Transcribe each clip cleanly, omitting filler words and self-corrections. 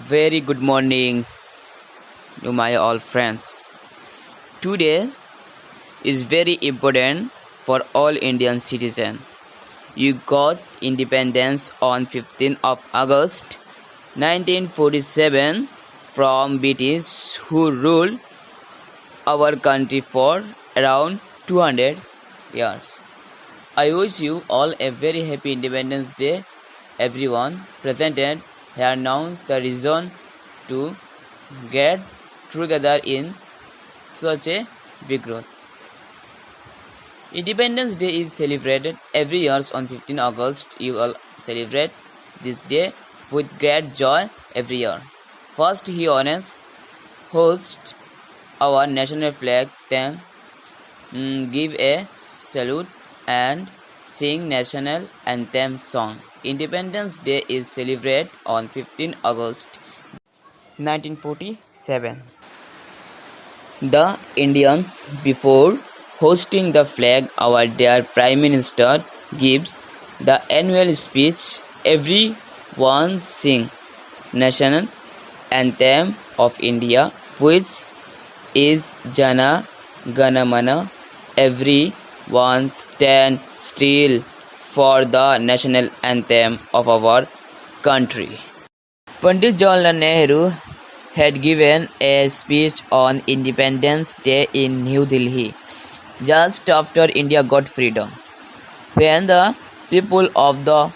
Very good morning to my all friends. Today is very important for all Indian citizens. You got independence on 15th of August 1947 from British who ruled our country for around 200 years. I wish you all a very happy Independence Day. Everyone presented here announced the reason to get together in such a big growth. Independence Day is celebrated every year on 15 August. You all celebrate this day with great joy every year. First, he honors host our national flag, then give a salute and sing national anthem song. Independence Day is celebrated on 15 August 1947. The Indian, before hosting the flag, our dear Prime Minister gives the annual speech. Everyone sing national anthem of India, which is Jana Gana Mana. Everyone stand still for the national anthem of our country. Pandit Jawaharlal Nehru had given a speech on Independence Day in New Delhi, just after India got freedom, when the people of the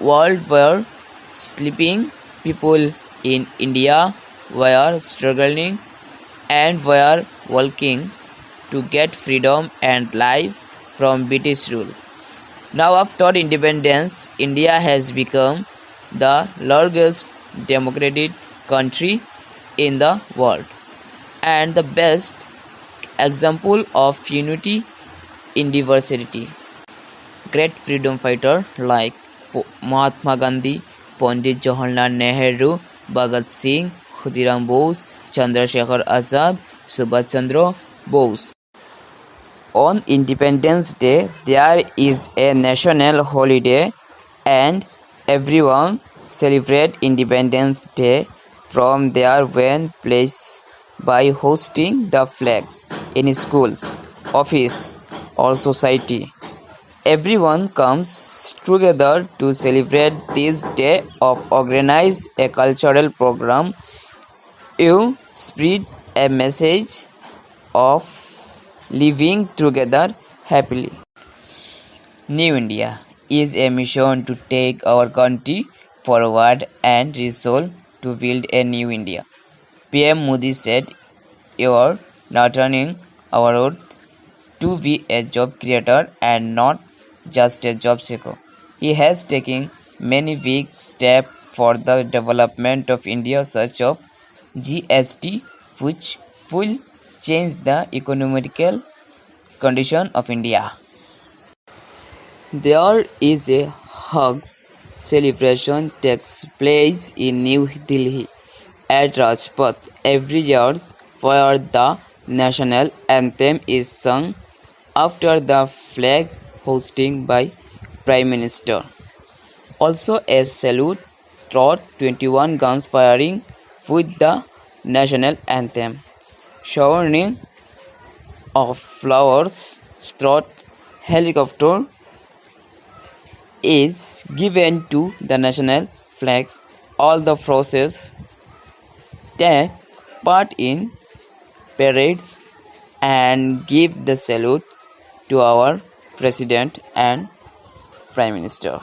world were sleeping. People in India were struggling and were working to get freedom and life from British rule. Now, after independence, India has become the largest democratic country in the world and the best example of unity in diversity. Great freedom fighter like Mahatma Gandhi, Pandit Jawaharlal Nehru, Bhagat Singh, Khudiram Bose, Chandrasekhar Azad, Subhash Chandra Bose. On Independence Day, there is a national holiday and everyone celebrate Independence Day from their own place by hosting the flags in schools, office or society. Everyone comes together to celebrate this day or organize a cultural program. You spread a message of living together happily. New India is a mission to take our country forward and resolve to build a new India. PM Modi said, "You are not running our road to be a job creator and not just a job seeker." He has taken many big steps for the development of India, such as GST, which will change the economical condition of India. There is a Hug celebration takes place in New Delhi at Rajpath every year, where the national anthem is sung after the flag hosting by Prime Minister. Also, a salute through 21 guns firing with the national anthem. Showering of flowers through helicopter is given to the national flag. All the forces take part in parades and give the salute to our president and prime minister.